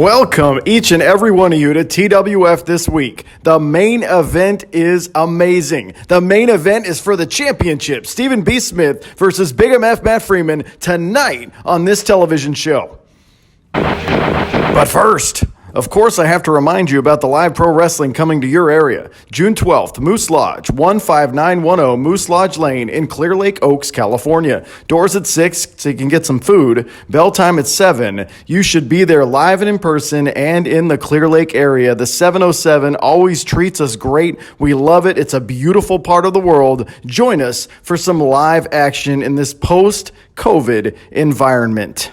Welcome each and every one of you to TWF this week. The main event is amazing. The main event is for the championship. Stephen B. Smith versus Big MF Matt Freeman tonight on this television show. But first, of course, I have to remind you about the live pro wrestling coming to your area. June 12th, Moose Lodge, 15910 Moose Lodge Lane in Clear Lake Oaks, California. Doors at 6 so you can get some food. Bell time at 7. You should be there live and in person and in the Clear Lake area. The 707 always treats us great. We love it. It's a beautiful part of the world. Join us for some live action in this post-COVID environment.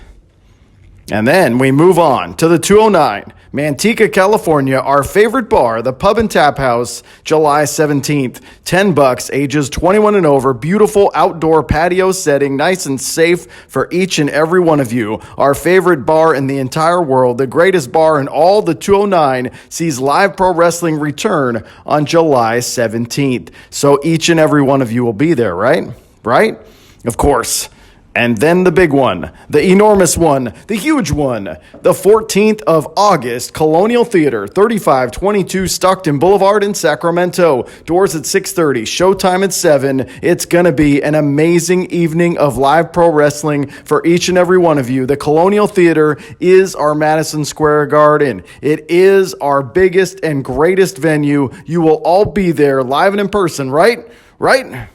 And then we move on to the 209, Manteca, California, our favorite bar, the Pub and Tap House, July 17th. $10, ages 21 and over, beautiful outdoor patio setting, nice and safe for each and every one of you. Our favorite bar in the entire world, the greatest bar in all the 209, sees live pro wrestling return on July 17th. So each and every one of you will be there, right? Right? Of course. And then the big one, the enormous one, the huge one, the 14th of August, Colonial Theater, 3522 Stockton Boulevard in Sacramento. Doors at 6:30, showtime at 7. It's going to be an amazing evening of live pro wrestling for each and every one of you. The Colonial Theater is our Madison Square Garden. It is our biggest and greatest venue. You will all be there live and in person, right? Right?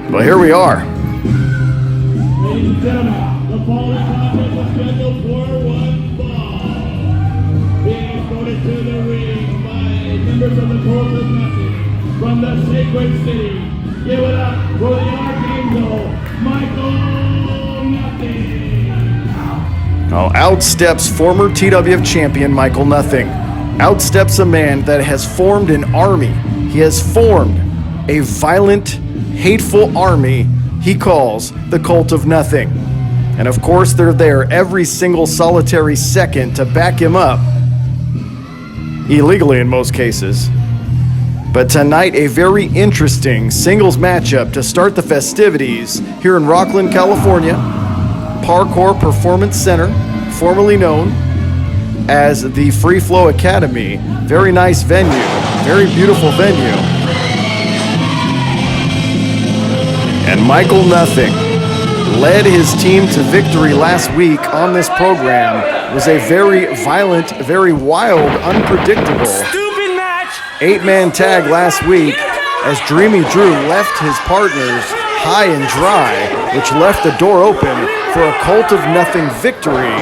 Well, here we are. Ladies and gentlemen, the following contest is scheduled for one fall. Being escorted to the ring by members of the Cult of Nothing from the Sacred City. Give it up for the Archangel, Michael Nothing. Oh, out steps former TWF champion Michael Nothing. Out steps a man that has formed an army. He has formed a violent, hateful army he calls the Cult of Nothing. And of course they're there every single solitary second to back him up. Illegally in most cases. But tonight a very interesting singles matchup to start the festivities here in Rocklin, California. Parkour Performance Center, formerly known as the Free Flow Academy. Very nice venue, very beautiful venue. And Michael Nothing led his team to victory last week on this program. It was a very violent, very wild, unpredictable stupid match. 8-man tag last week as Dreamy Drew left his partners high and dry, which left the door open for a Cult of Nothing victory.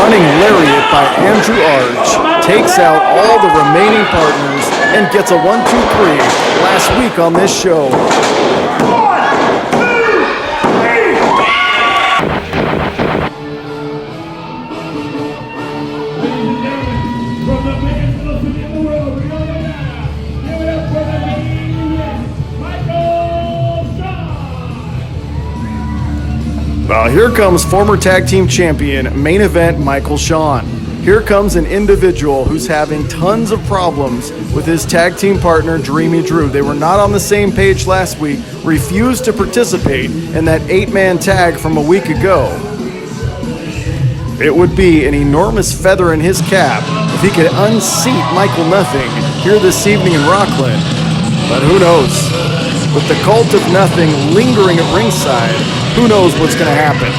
Running lariat by Andrew Arch takes out all the remaining partners and gets a 1-2-3 last week on this show. Well, here comes former tag team champion, main event Michael Shawn. Here comes an individual who's having tons of problems with his tag team partner, Dreamy Drew. They were not on the same page last week, refused to participate in that 8-man tag from a week ago. It would be an enormous feather in his cap if he could unseat Michael Nothing here this evening in Rocklin. But who knows? With the Cult of Nothing lingering at ringside, who knows what's going to happen?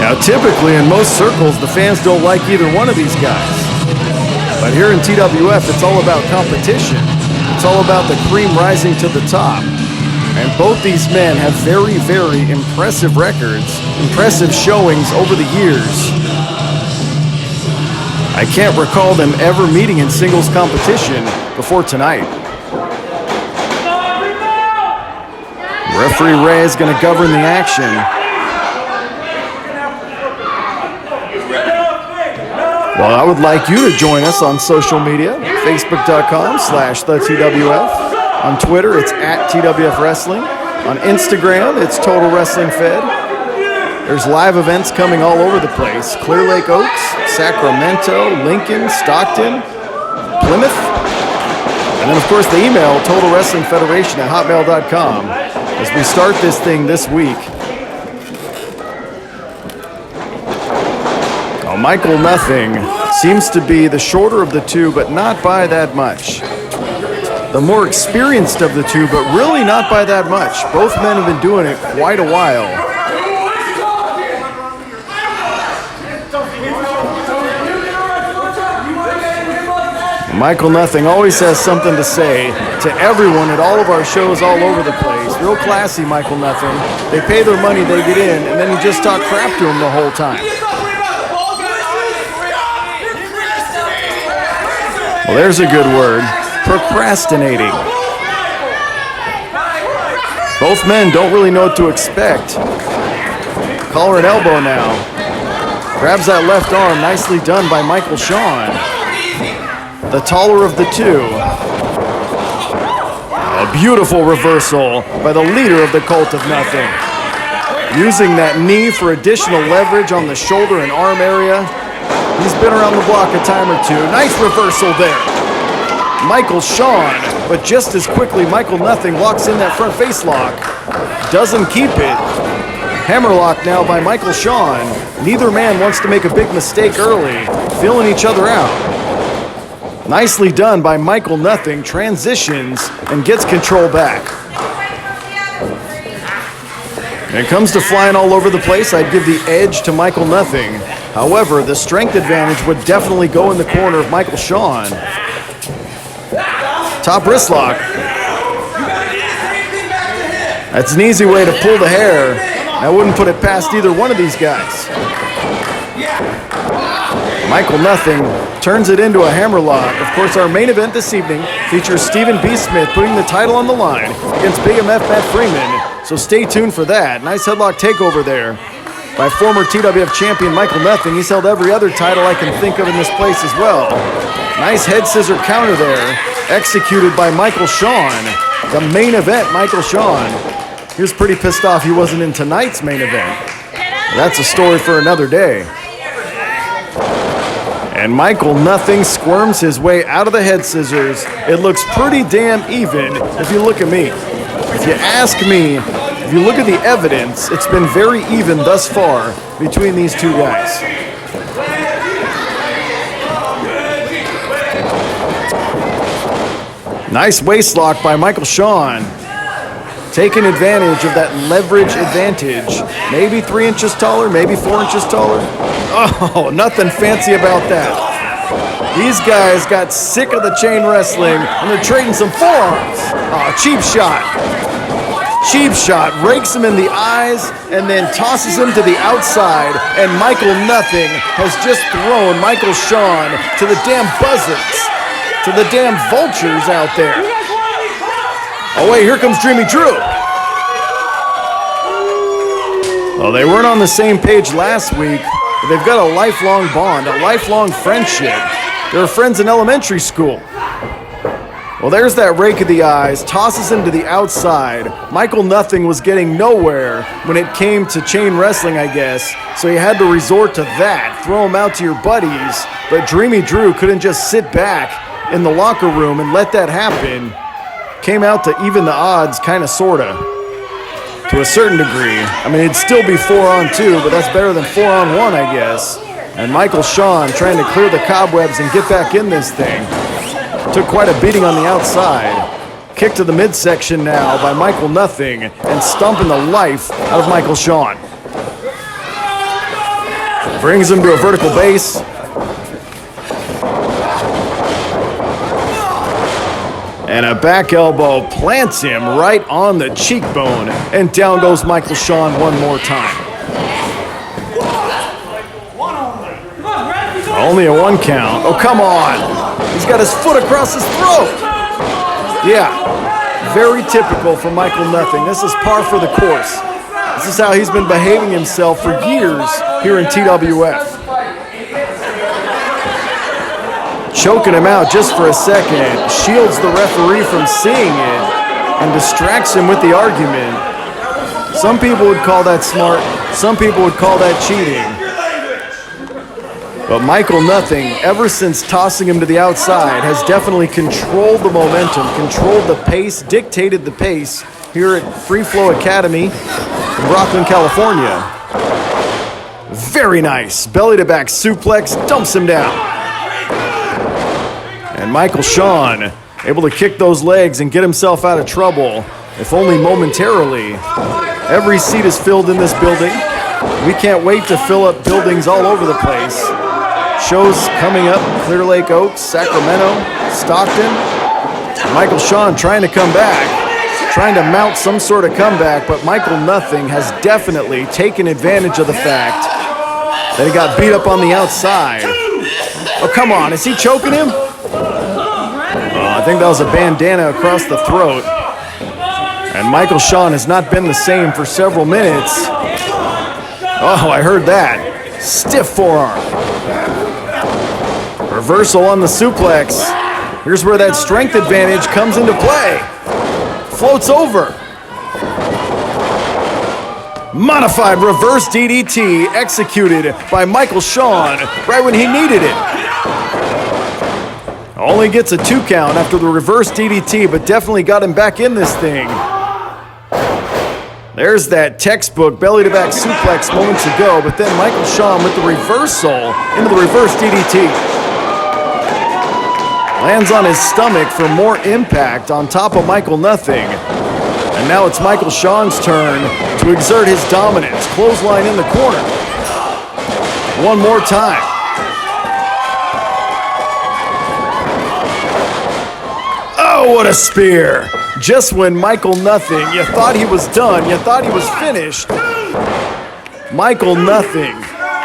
Now, typically in most circles, the fans don't like either one of these guys. But here in TWF, it's all about competition. It's all about the cream rising to the top. And both these men have very, very impressive records, impressive showings over the years. I can't recall them ever meeting in singles competition before tonight. Referee Ray is going to govern the action. Well, I would like you to join us on social media, facebook.com/TheTWF. On Twitter, it's @TWF Wrestling. On Instagram, it's Total Wrestling Fed. There's live events coming all over the place. Clear Lake Oaks, Sacramento, Lincoln, Stockton. Plymouth. And then, of course, the email, totalwrestlingfederation@hotmail.com, as we start this thing this week. Oh, Michael Nothing seems to be the shorter of the two, but not by that much. The more experienced of the two, but really not by that much. Both men have been doing it quite a while. Michael Nothing always has something to say to everyone at all of our shows all over the place. Real classy, Michael Nothing. They pay their money, they get in, and then you just talk crap to him the whole time. Well, there's a good word. Procrastinating. Both men don't really know what to expect. Collar and elbow now. Grabs that left arm. Nicely done by Michael Shawn, the taller of the two. A beautiful reversal by the leader of the Cult of Nothing. Using that knee for additional leverage on the shoulder and arm area. He's been around the block a time or two. Nice reversal there. Michael Shawn, but just as quickly Michael Nothing locks in that front face lock. Doesn't keep it. Hammerlock now by Michael Shawn. Neither man wants to make a big mistake early. Feeling each other out. Nicely done by Michael Nothing. Transitions and gets control back. When it comes to flying all over the place, I'd give the edge to Michael Nothing. However, the strength advantage would definitely go in the corner of Michael Shawn. Top wrist lock. That's an easy way to pull the hair. I wouldn't put it past either one of these guys. Michael Nothing turns it into a hammerlock. Of course, our main event this evening features Stephen B. Smith putting the title on the line against Big MF Matt Freeman. So stay tuned for that. Nice headlock takeover there by former TWF champion Michael Nothing. He's held every other title I can think of in this place as well. Nice head scissor counter there, executed by Michael Shawn. The main event, Michael Shawn. He was pretty pissed off he wasn't in tonight's main event. That's a story for another day. And Michael Nothing squirms his way out of the head scissors. It looks pretty damn even if you look at me. If you ask me, if you look at the evidence, it's been very even thus far between these two guys. Nice waist lock by Michael Shawn. Taking advantage of that leverage advantage. Maybe 3 inches taller, maybe 4 inches taller. Oh, nothing fancy about that. These guys got sick of the chain wrestling and they're trading some forearms. Oh, cheap shot. Cheap shot, rakes him in the eyes and then tosses him to the outside. And Michael Nothing has just thrown Michael Shawn to the damn buzzards, to the damn vultures out there. Oh wait, here comes Dreamy Drew. Well, they weren't on the same page last week, but they've got a lifelong bond, a lifelong friendship. They were friends in elementary school. Well, there's that rake of the eyes, tosses him to the outside. Michael Nothing was getting nowhere when it came to chain wrestling, I guess, so you had to resort to that, throw him out to your buddies, but Dreamy Drew couldn't just sit back in the locker room and let that happen. Came out to even the odds, kind of, sort of, to a certain degree. I mean, it'd still be 4-on-2, but that's better than 4-on-1, I guess. And Michael Shawn trying to clear the cobwebs and get back in this thing. Took quite a beating on the outside. Kick to the midsection now by Michael Nothing and stomping the life out of Michael Shawn. Brings him to a vertical base. And a back elbow plants him right on the cheekbone. And down goes Michael Shawn one more time. Only a 1 count. Oh, come on. He's got his foot across his throat. Yeah, very typical for Michael Nothing. This is par for the course. This is how he's been behaving himself for years here in TWF. Choking him out just for a second, shields the referee from seeing it and distracts him with the argument. Some people would call that smart, some people would call that cheating. But Michael Nothing, ever since tossing him to the outside, has definitely controlled the momentum, controlled the pace, dictated the pace here at Free Flow Academy in Rocklin, California. Very nice. Belly-to-back suplex, dumps him down. And Michael Shawn able to kick those legs and get himself out of trouble, if only momentarily. Every seat is filled in this building. We can't wait to fill up buildings all over the place. Shows coming up, Clear Lake Oaks, Sacramento, Stockton. Michael Shawn trying to come back, trying to mount some sort of comeback, but Michael Nothing has definitely taken advantage of the fact that he got beat up on the outside. Oh, come on, is he choking him? I think that was a bandana across the throat. And Michael Shawn has not been the same for several minutes. Oh, I heard that. Stiff forearm. Reversal on the suplex. Here's where that strength advantage comes into play. Floats over. Modified reverse DDT executed by Michael Shawn right when he needed it. Only gets a 2 count after the reverse DDT, but definitely got him back in this thing. There's that textbook belly-to-back suplex moments ago, but then Michael Shawn with the reversal into the reverse DDT. Lands on his stomach for more impact on top of Michael Nothing. And now it's Michael Shawn's turn to exert his dominance. Clothesline in the corner. One more time. Oh, what a spear. Just when Michael Nothing, you thought he was done, you thought he was finished. Michael Nothing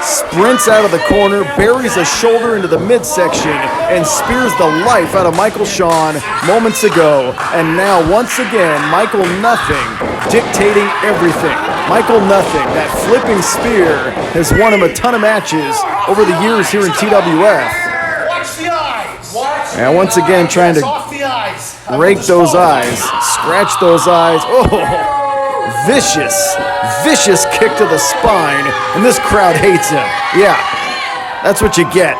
sprints out of the corner, buries a shoulder into the midsection, and spears the life out of Michael Shawn moments ago. And now, once again, Michael Nothing dictating everything. Michael Nothing, that flipping spear, has won him a ton of matches over the years here in TWF. Watch the eyes. And once again, trying to rake those eyes, scratch those eyes. Oh! Vicious kick to the spine, and this crowd hates him. Yeah, that's what you get.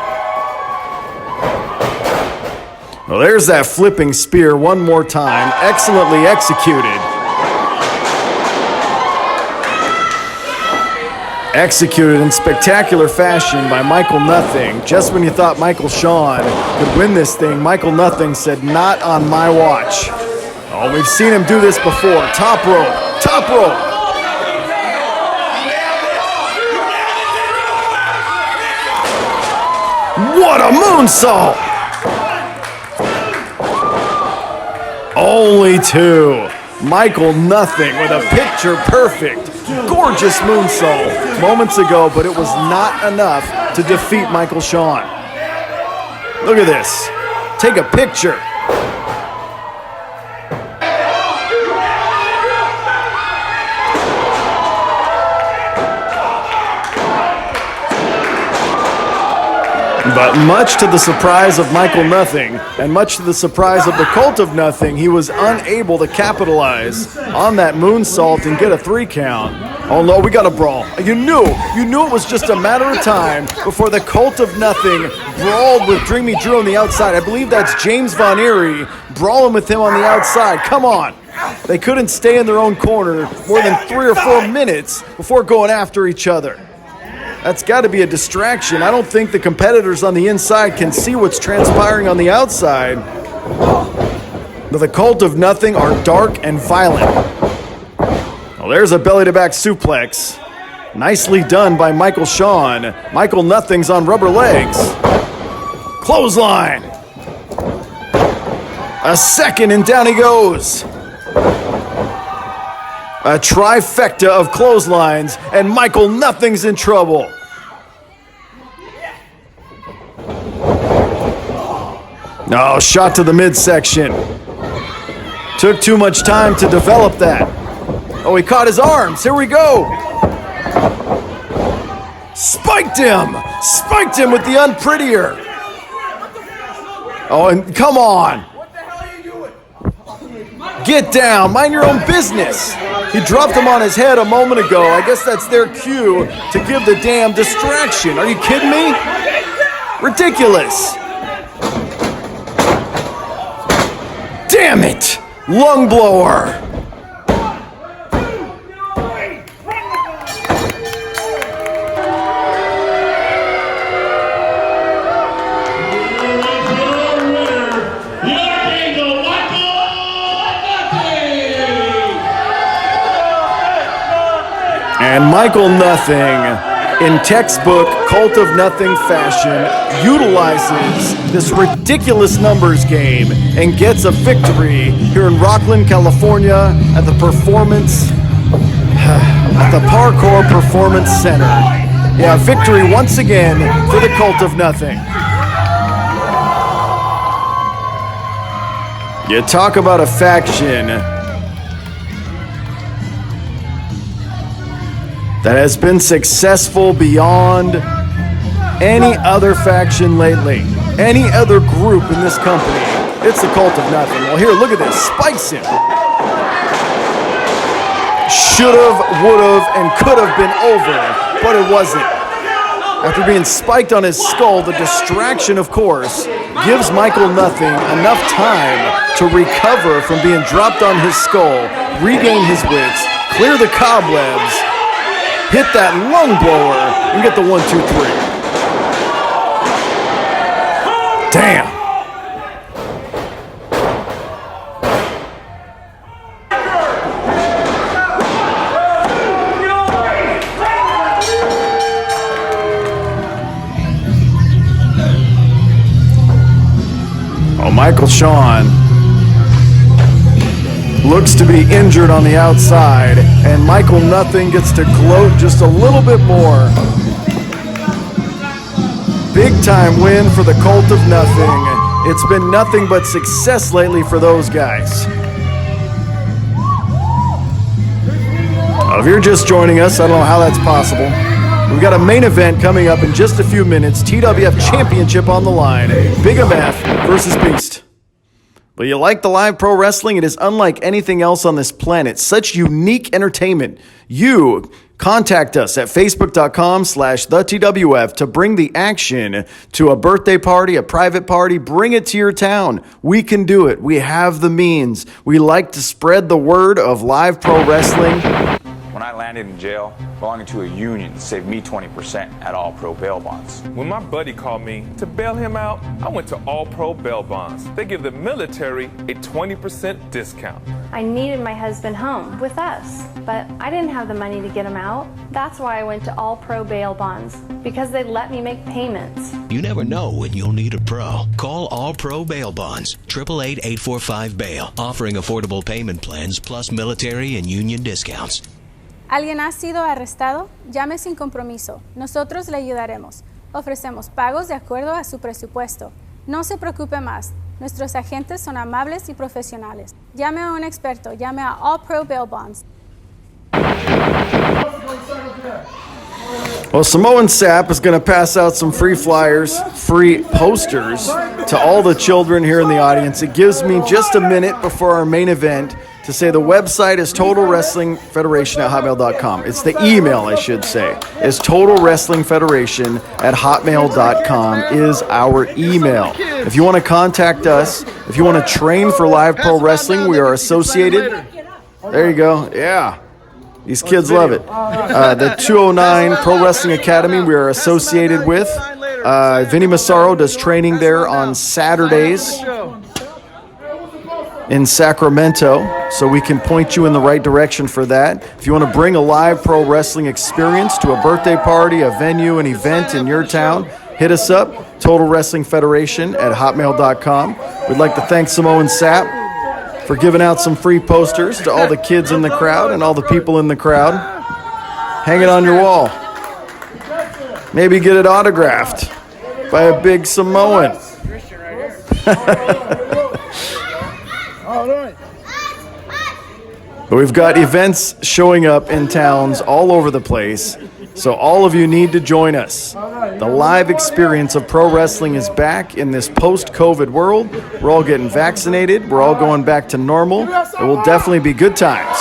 Well, there's that flipping spear one more time, excellently executed. Executed in spectacular fashion by Michael Nothing. Just when you thought Michael Shawn could win this thing, Michael Nothing said, "Not on my watch." Oh, we've seen him do this before. Top rope. Top rope. What a moonsault! Only 2. Michael Nothing with a picture-perfect, gorgeous moonsault moments ago, but it was not enough to defeat Michael Shawn. Look at this. Take a picture. But much to the surprise of Michael Nothing, and much to the surprise of the Cult of Nothing, he was unable to capitalize on that moonsault and get a 3 count. Oh no, we got a brawl. You knew it was just a matter of time before the Cult of Nothing brawled with Dreamy Drew on the outside. I believe that's James Von Eerie brawling with him on the outside. Come on. They couldn't stay in their own corner more than 3 or 4 minutes before going after each other. That's got to be a distraction. I don't think the competitors on the inside can see what's transpiring on the outside. But the Cult of Nothing are dark and violent. Well, there's a belly-to-back suplex. Nicely done by Michael Shawn. Michael Nothing's on rubber legs. Clothesline. A second and down he goes. A trifecta of clotheslines, and Michael Nothing's in trouble. No, shot to the midsection. Took too much time to develop that. Oh, he caught his arms. Here we go. Spiked him. Spiked him with the unprettier. Oh, and come on. Get down, mind your own business. He dropped him on his head a moment ago. I guess that's their cue to give the damn distraction. Are you kidding me? Ridiculous. Damn it. Lung blower. And Michael Nothing, in textbook Cult of Nothing fashion, utilizes this ridiculous numbers game and gets a victory here in Rocklin, California at the Parkour Performance Center. Yeah, victory once again for the Cult of Nothing. You talk about a faction that has been successful beyond any other faction lately, any other group in this company. It's the Cult of Nothing. Well, here, look at this. Spikes him. Should've, would've, and could've been over, but it wasn't. After being spiked on his skull, the distraction, of course, gives Michael Nothing enough time to recover from being dropped on his skull, regain his wits, clear the cobwebs, hit that lung blower, and get the 1, 2, 3. Damn. Oh, Michael Shawn looks to be injured on the outside, and Michael Nothing gets to gloat just a little bit more. Big time win for the Cult of Nothing. It's been nothing but success lately for those guys. If you're just joining us, I don't know how that's possible. We've got a main event coming up in just a few minutes. TWF Championship on the line. Big MF versus Beast. But you like the live pro wrestling? It is unlike anything else on this planet. Such unique entertainment. You contact us at facebook.com/thetwf to bring the action to a birthday party, a private party. Bring it to your town. We can do it. We have the means. We like to spread the word of live pro wrestling. When I landed in jail, belonging to a union saved me 20% at All Pro Bail Bonds. When my buddy called me to bail him out, I went to All Pro Bail Bonds. They give the military a 20% discount. I needed my husband home with us, but I didn't have the money to get him out. That's why I went to All Pro Bail Bonds, because they let me make payments. You never know when you'll need a pro. Call All Pro Bail Bonds, 888-845-BAIL, offering affordable payment plans plus military and union discounts. ¿Alguien ha sido arrestado? Llame sin compromiso. Nosotros le ayudaremos. Ofrecemos pagos de acuerdo a su presupuesto. No se preocupe más. Nuestros agentes son amables y profesionales. Llame a un experto. Llame a All Pro Bail Bonds. Well, Samoan Sap is going to pass out some free flyers, free posters to all the children here in the audience. It gives me just a minute before our main event to say the website is totalwrestlingfederation@hotmail.com. It's the email, I should say, is totalwrestlingfederation@hotmail.com is our email. If you want to contact us, if you want to train for live pro wrestling, we are associated. There you go. Yeah. These kids love it. The 209 Pro Wrestling Academy we are associated with. Vinny Massaro does training there on Saturdays in Sacramento, so we can point you in the right direction for that. If you want to bring a live pro wrestling experience to a birthday party, a venue, an event in your town, hit us up, totalwrestlingfederation@hotmail.com. We'd like to thank Samoan Sap for giving out some free posters to all the kids in the crowd and all the people in the crowd. Hang it on your wall. Maybe get it autographed by a big Samoan. But we've got events showing up in towns all over the place, so all of you need to join us. The live experience of pro wrestling is back in this post-COVID world. We're all getting vaccinated. We're all going back to normal. It will definitely be good times.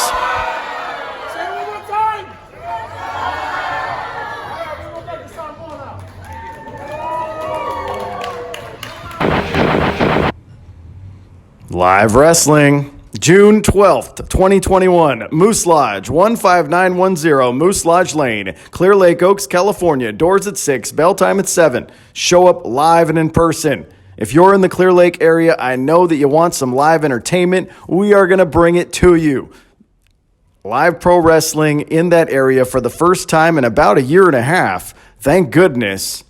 Live Wrestling, June 12th, 2021, Moose Lodge, 15910 Moose Lodge Lane, Clear Lake Oaks, California. Doors at 6, bell time at 7. Show up live and in person. If you're in the Clear Lake area, I know that you want some live entertainment. We are going to bring it to you. Live pro wrestling in that area for the first time in about a year and a half. Thank goodness.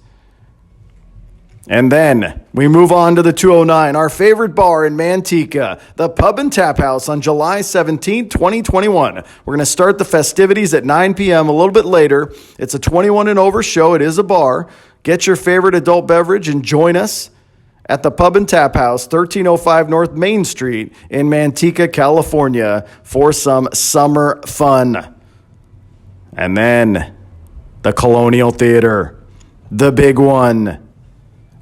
And then we move on to the 209, our favorite bar in Manteca, the Pub and Tap House on July 17, 2021. We're going to start the festivities at 9 p.m. a little bit later. It's a 21 and over show. It is a bar. Get your favorite adult beverage and join us at the Pub and Tap House, 1305 North Main Street in Manteca, California, for some summer fun. And then the Colonial Theater, the big one.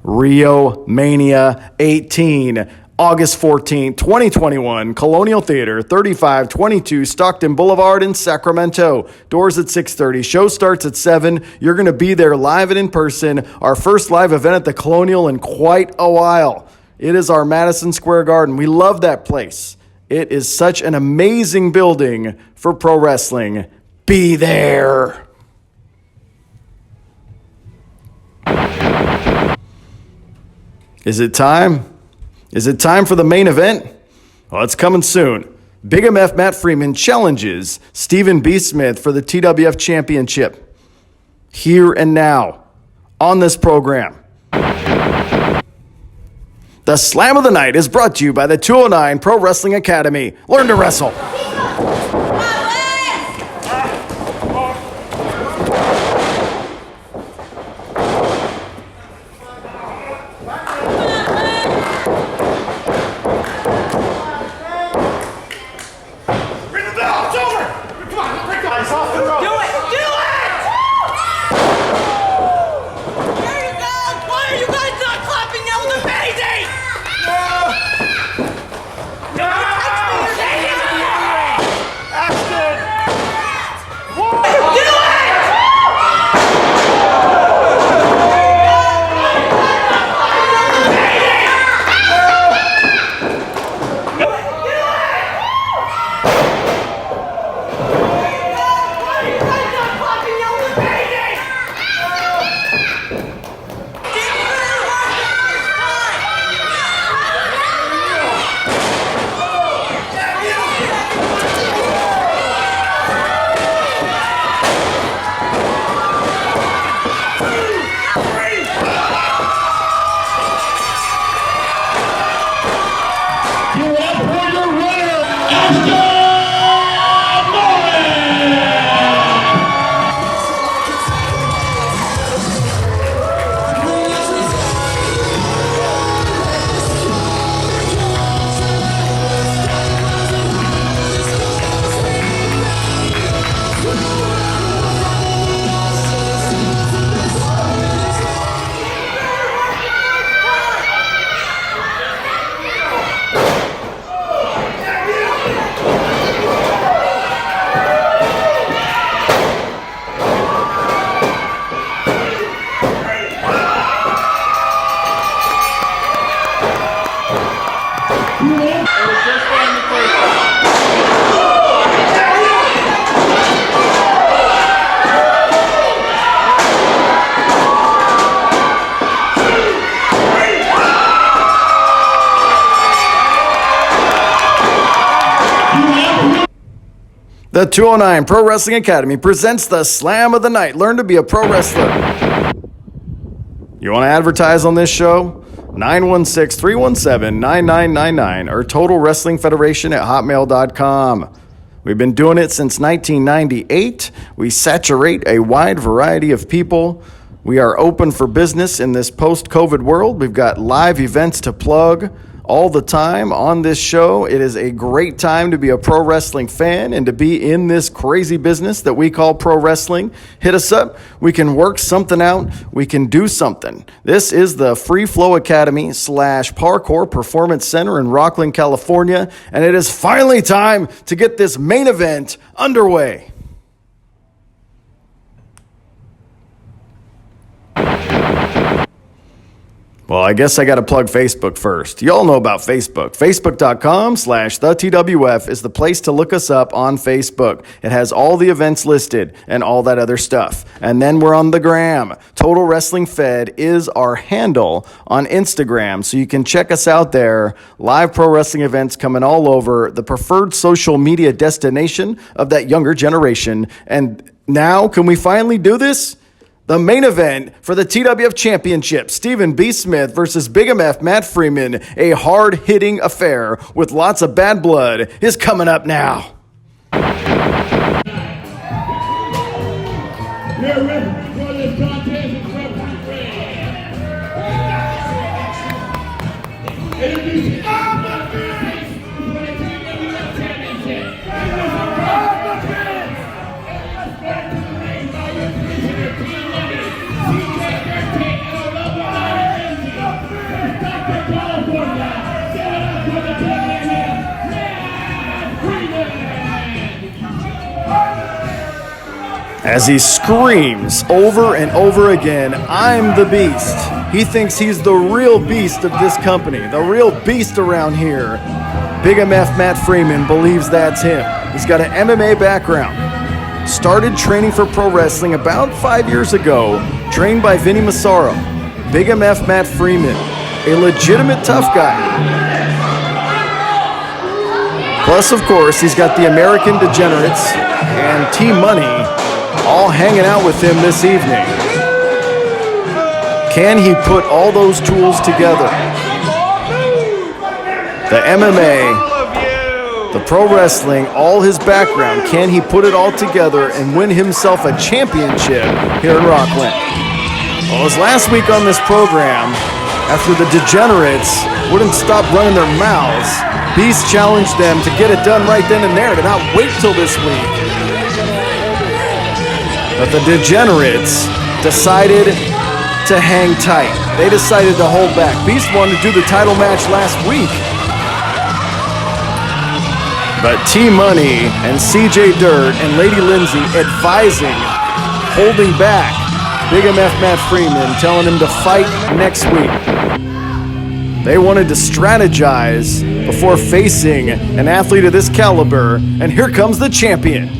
Rio Mania 18, August 14, 2021, Colonial Theater, 3522 Stockton Boulevard in Sacramento. Doors at 6:30. Show starts at 7. You're going to be there live and in person. Our first live event at the Colonial in quite a while. It is our Madison Square Garden. We love that place. It is such an amazing building for pro wrestling. Be there. Is it time? Is it time for the main event? Well, it's coming soon. Big MF Matt Freeman challenges Stephen B. Smith for the TWF Championship. Here and now, on this program. The Slam of the Night is brought to you by the 209 Pro Wrestling Academy. Learn to wrestle. The 209 Pro Wrestling Academy presents the Slam of the Night. Learn to be a pro wrestler. You want to advertise on this show? 916-317-9999 or Total Wrestling Federation at hotmail.com. We've been doing it since 1998. We saturate a wide variety of people. We are open for business in this post-COVID world. We've got live events to plug all the time on this show. It is a great time to be a pro wrestling fan and to be in this crazy business that we call pro wrestling. Hit us up. We can work something out. We can do something. This is the Free Flow Academy / Parkour Performance Center in Rocklin, California, and it is finally time to get this main event underway. Well, I guess I got to plug Facebook first. You all know about Facebook. Facebook.com/TheTWF is the place to look us up on Facebook. It has all the events listed and all that other stuff. And then we're on the gram. Total Wrestling Fed is our handle on Instagram, so you can check us out there. Live pro wrestling events coming all over, the preferred social media destination of that younger generation. And now, can we finally do this? The main event for the TWF Championship, Stephen B. Smith versus Big MF Matt Freeman, a hard-hitting affair with lots of bad blood, is coming up now. Your referee for this contest is referee Ray. Introducing all the fans for the TWF Championship. As he screams over and over again, "I'm the beast." He thinks he's the real beast of this company, the real beast around here. Big MF Matt Freeman believes that's him. He's got an MMA background. Started training for pro wrestling about 5 years ago, trained by Vinny Massaro. Big MF Matt Freeman, a legitimate tough guy. Plus, of course, he's got the American Degenerates and Team Money all hanging out with him this evening. Can he put all those tools together? The MMA, the pro wrestling, all his background, can he put it all together and win himself a championship here in Rocklin? Well, it was last week on this program, after the Degenerates wouldn't stop running their mouths, Beast challenged them to get it done right then and there, to not wait till this week. But the Degenerates decided to hang tight. They decided to hold back. Beast wanted to do the title match last week. But Team Money and CJ Dirt and Lady Lindsay advising, holding back Big MF Matt Freeman, telling him to fight next week. They wanted to strategize before facing an athlete of this caliber, and here comes the champion.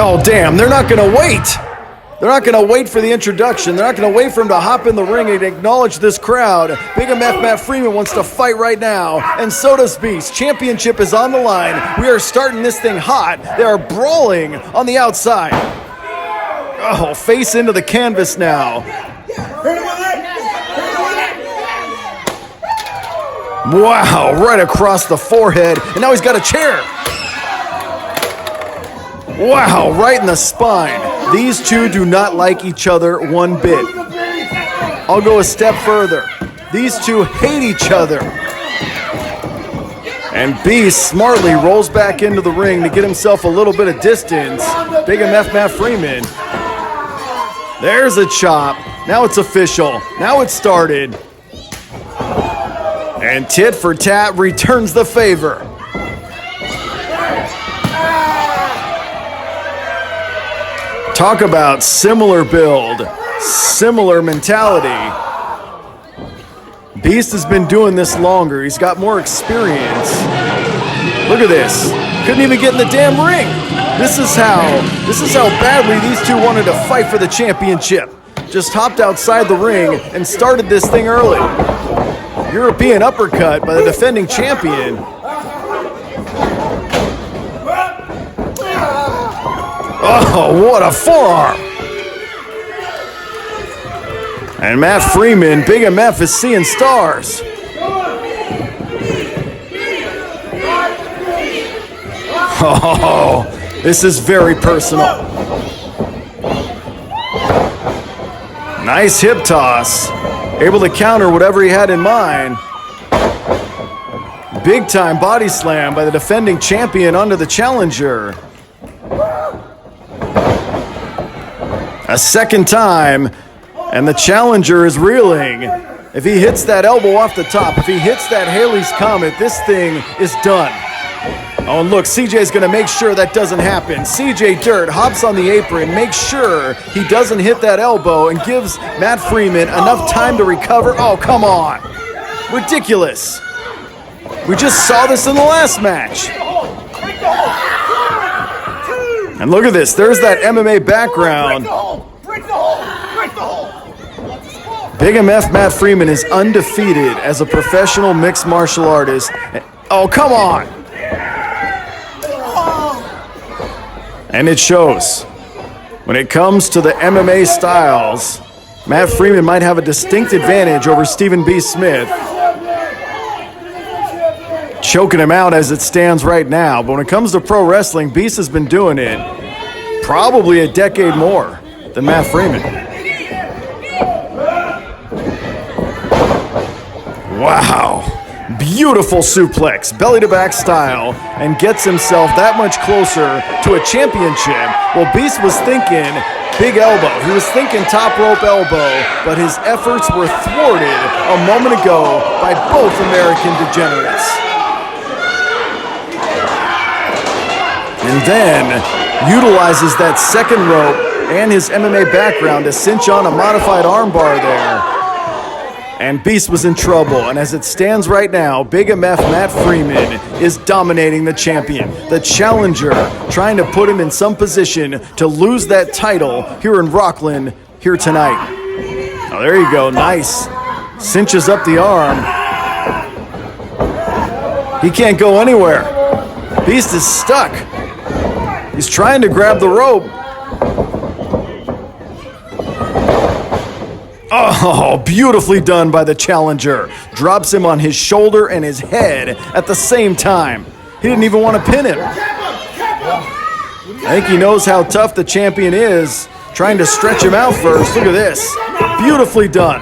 Oh, damn, they're not going to wait. They're not going to wait for the introduction. They're not going to wait for him to hop in the ring and acknowledge this crowd. Big MF Matt Freeman wants to fight right now, and so does Beast. Championship is on the line. We are starting this thing hot. They are brawling on the outside. Oh, face into the canvas now. Wow, right across the forehead, and now he's got a chair. Wow, right in the spine. These two do not like each other one bit. I'll go a step further. These two hate each other. And Beast smartly rolls back into the ring to get himself a little bit of distance. Big MF Matt Freeman. There's a chop. Now it's official. Now it's started. And tit for tat returns the favor. Talk about similar build, similar mentality. Beast has been doing this longer. He's got more experience. Look at this. Couldn't even get in the damn ring. This is how badly these two wanted to fight for the championship. Just hopped outside the ring and started this thing early. European uppercut by the defending champion. Oh, what a forearm. And Matt Freeman, Big MF, is seeing stars. Oh, this is very personal. Nice hip toss. Able to counter whatever he had in mind. Big time body slam by the defending champion onto the challenger. A second time, and the challenger is reeling. If he hits that elbow off the top, if he hits that Haley's Comet, this thing is done. Oh, and look, CJ's going to make sure that doesn't happen. CJ Dirt hops on the apron, makes sure he doesn't hit that elbow, and gives Matt Freeman enough time to recover. Oh, come on. Ridiculous. We just saw this in the last match. And look at this. There's that MMA background. Big MF Matt Freeman is undefeated as a professional mixed martial artist. Oh, come on. And it shows. When it comes to the MMA styles, Matt Freeman might have a distinct advantage over Stephen B. Smith. Choking him out as it stands right now. But when it comes to pro wrestling, Beast has been doing it probably a decade more than Matt Freeman. Wow. Beautiful suplex, belly to back style, and gets himself that much closer to a championship. Well, Beast was thinking big elbow. He was thinking top rope elbow, but his efforts were thwarted a moment ago by both American degenerates. And then utilizes that second rope and his MMA background to cinch on a modified armbar there. And Beast was in trouble, and as it stands right now, Big MF Matt Freeman is dominating the champion. The challenger trying to put him in some position to lose that title here in Rocklin here tonight. Oh, there you go, nice. Cinches up the arm. He can't go anywhere. Beast is stuck. He's trying to grab the rope. Oh, beautifully done by the challenger. Drops him on his shoulder and his head at the same time. He didn't even want to pin him. I think he knows how tough the champion is, trying to stretch him out first. Look at this. Beautifully done.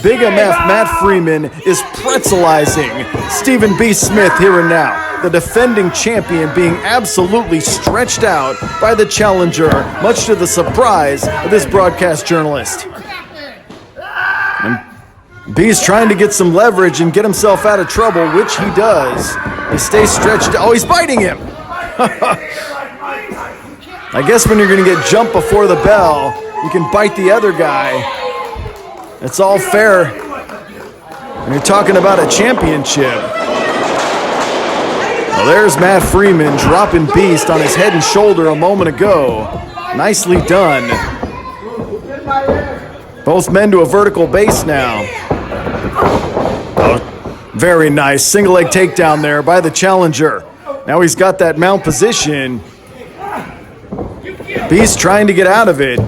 Big MF Matt Freeman is pretzelizing Stephen B. Smith here and now. The defending champion being absolutely stretched out by the challenger, much to the surprise of this broadcast journalist. And B's trying to get some leverage and get himself out of trouble, which he does. He stays stretched. Oh, he's biting him. I guess when you're going to get jumped before the bell, you can bite the other guy. It's all fair when you're talking about a championship. Well, there's Matt Freeman dropping Beast on his head and shoulder a moment ago. Nicely done. Both men to a vertical base now. Oh, very nice. Single leg takedown there by the challenger. Now he's got that mount position. Beast trying to get out of it.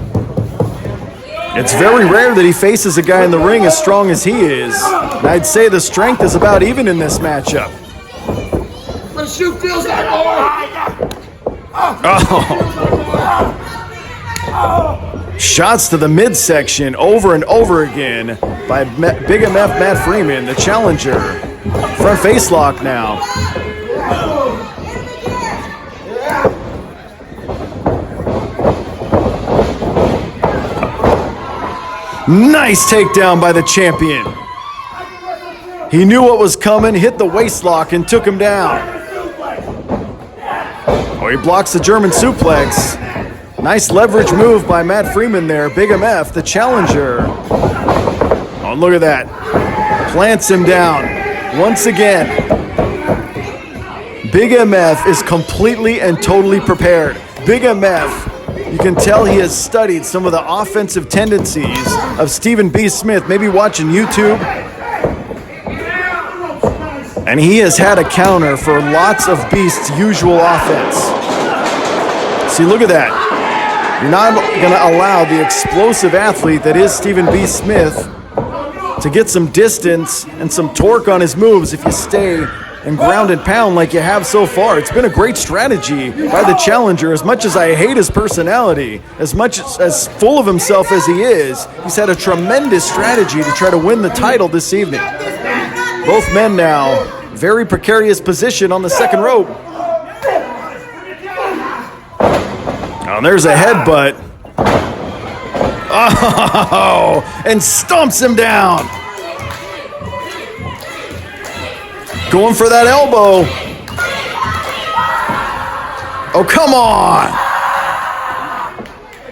It's very rare that he faces a guy in the ring as strong as he is. And I'd say the strength is about even in this matchup. The shoe feels like Shots to the midsection over and over again by Big MF Matt Freeman, the challenger. Front face lock now. Nice takedown by the champion. He knew what was coming, hit the waist lock, and took him down. Oh, he blocks the German suplex. Nice leverage move by Matt Freeman there. Big MF, the challenger. Oh, look at that. Plants him down once again. Big MF is completely and totally prepared. Big MF, you can tell he has studied some of the offensive tendencies of Stephen B. Smith, maybe watching YouTube. And he has had a counter for lots of Beast's usual offense. See, look at that. You're not going to allow the explosive athlete that is Stephen B. Smith to get some distance and some torque on his moves if you stay and ground and pound like you have so far. It's been a great strategy by the challenger. As much as I hate his personality, as much as full of himself as he is, he's had a tremendous strategy to try to win the title this evening. Both men now, very precarious position on the second rope. Oh, there's a headbutt. Oh, and stomps him down. Going for that elbow. Oh, come on.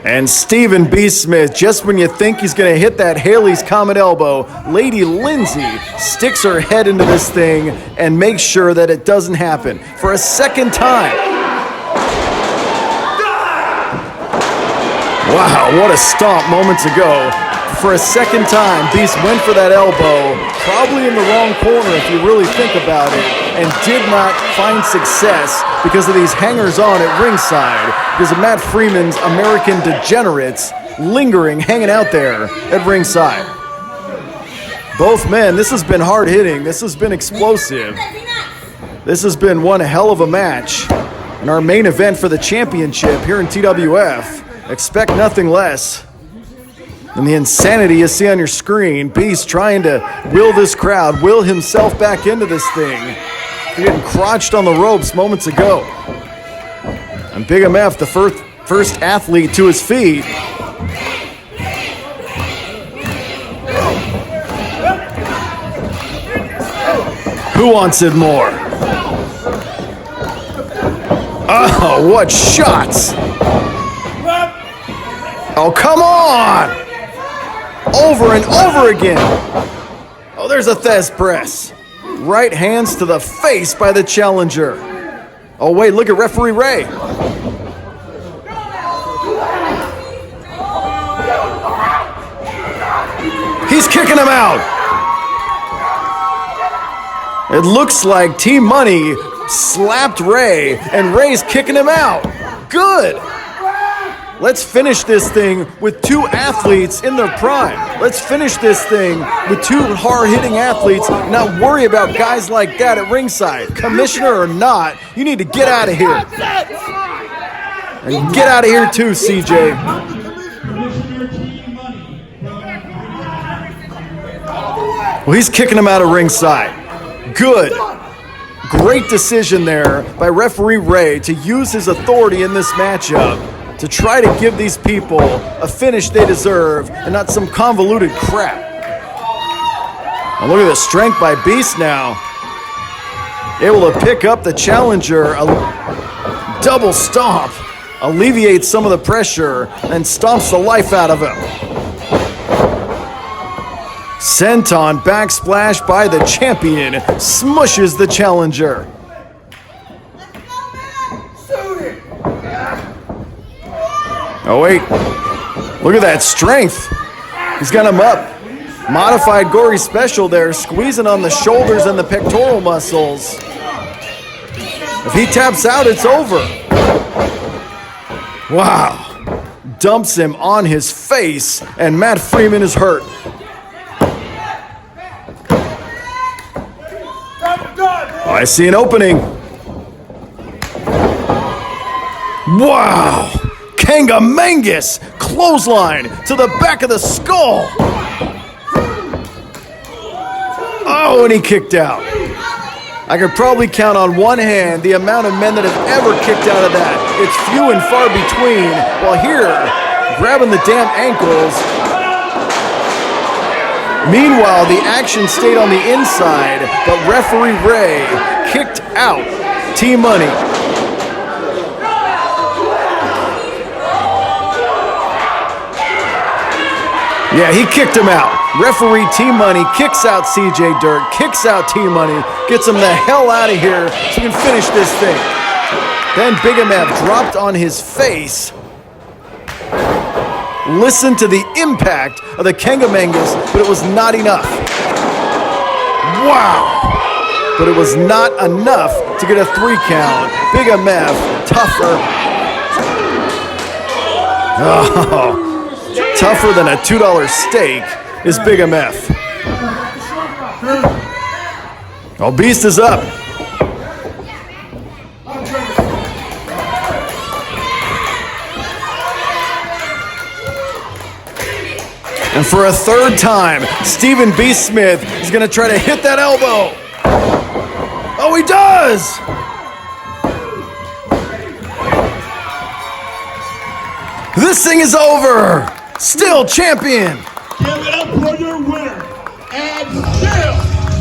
And Stephen B. Smith, just when you think he's going to hit that Haley's Comet elbow, Lady Lindsay sticks her head into this thing and makes sure that it doesn't happen for a second time. Wow, what a stomp moments ago. For a second time, Beast went for that elbow, probably in the wrong corner if you really think about it, and did not find success because of these hangers-on at ringside, because of Matt Freeman's American degenerates lingering, hanging out there at ringside. Both men, this has been hard-hitting. This has been explosive. This has been one hell of a match. And our main event for the championship here in TWF, expect nothing less than the insanity you see on your screen. Beast trying to will this crowd, will himself back into this thing. Getting crotched on the ropes moments ago. And Big MF, the first athlete to his feet. Who wants it more? Oh, what shots! Oh, come on! Over and over again. Oh, there's a Thez press. Right hands to the face by the challenger. Oh, wait, look at referee Ray. He's kicking him out. It looks like Team Money slapped Ray, and Ray's kicking him out. Good. Let's finish this thing with two athletes in their prime. Let's finish this thing with two hard-hitting athletes, not worry about guys like that at ringside. Commissioner or not, you need to get out of here. And get out of here too, CJ. Well, he's kicking him out of ringside. Good. Great decision there by referee Ray to use his authority in this matchup to try to give these people a finish they deserve and not some convoluted crap. And look at the strength by Beast now. Able to pick up the challenger, a double stomp, alleviates some of the pressure, and stomps the life out of him. Senton backsplash by the champion, smushes the challenger. Oh, wait. Look at that strength. He's got him up. Modified gory special there, squeezing on the shoulders and the pectoral muscles. If he taps out, it's over. Wow. Dumps him on his face, and Matt Freeman is hurt. Oh, I see an opening. Wow. Kangamangus clothesline to the back of the skull. Oh, and he kicked out. I could probably count on one hand the amount of men that have ever kicked out of that. It's few and far between. While here, grabbing the damn ankles. Meanwhile, the action stayed on the inside, but referee Ray kicked out Team Money. Yeah, he kicked him out. Referee Team Money kicks out CJ Dirt, kicks out Team Money, gets him the hell out of here so he can finish this thing. Then Big MF dropped on his face. Listen to the impact of the Kangamangus, but it was not enough. Wow! But it was not enough to get a 3 count. Big MF, tougher. Oh. Tougher than a $2 steak is Big MF. Oh, Beast is up. And for a third time, Stephen B. Smith is going to try to hit that elbow. Oh, he does! This thing is over! still champion. Give it up for your winner and still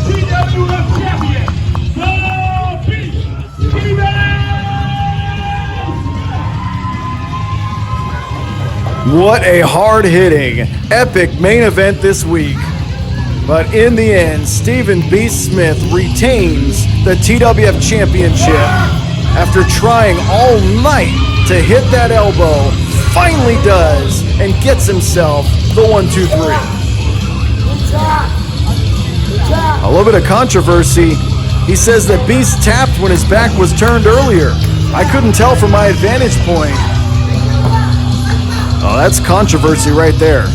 TWF champion, the Beast, Freeman! What a hard-hitting, epic main event this week. But in the end, Stephen B. Smith retains the TWF Championship after trying all night to hit that elbow. Finally does and gets himself the 1-2-3. A little bit of controversy. He says that Beast tapped when his back was turned earlier. I couldn't tell from my vantage point. Oh, that's controversy right there.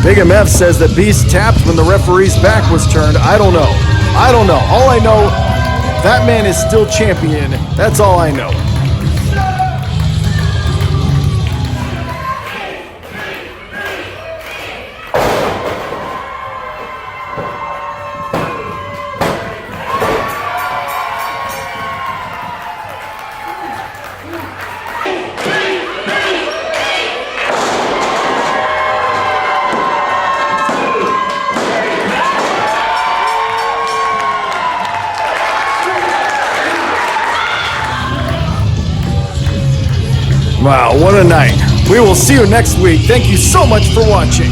Big MF says that Beast tapped when the referee's back was turned. I don't know. All I know, that man is still champion. That's all I know. Wow, what a night. We will see you next week. Thank you so much for watching.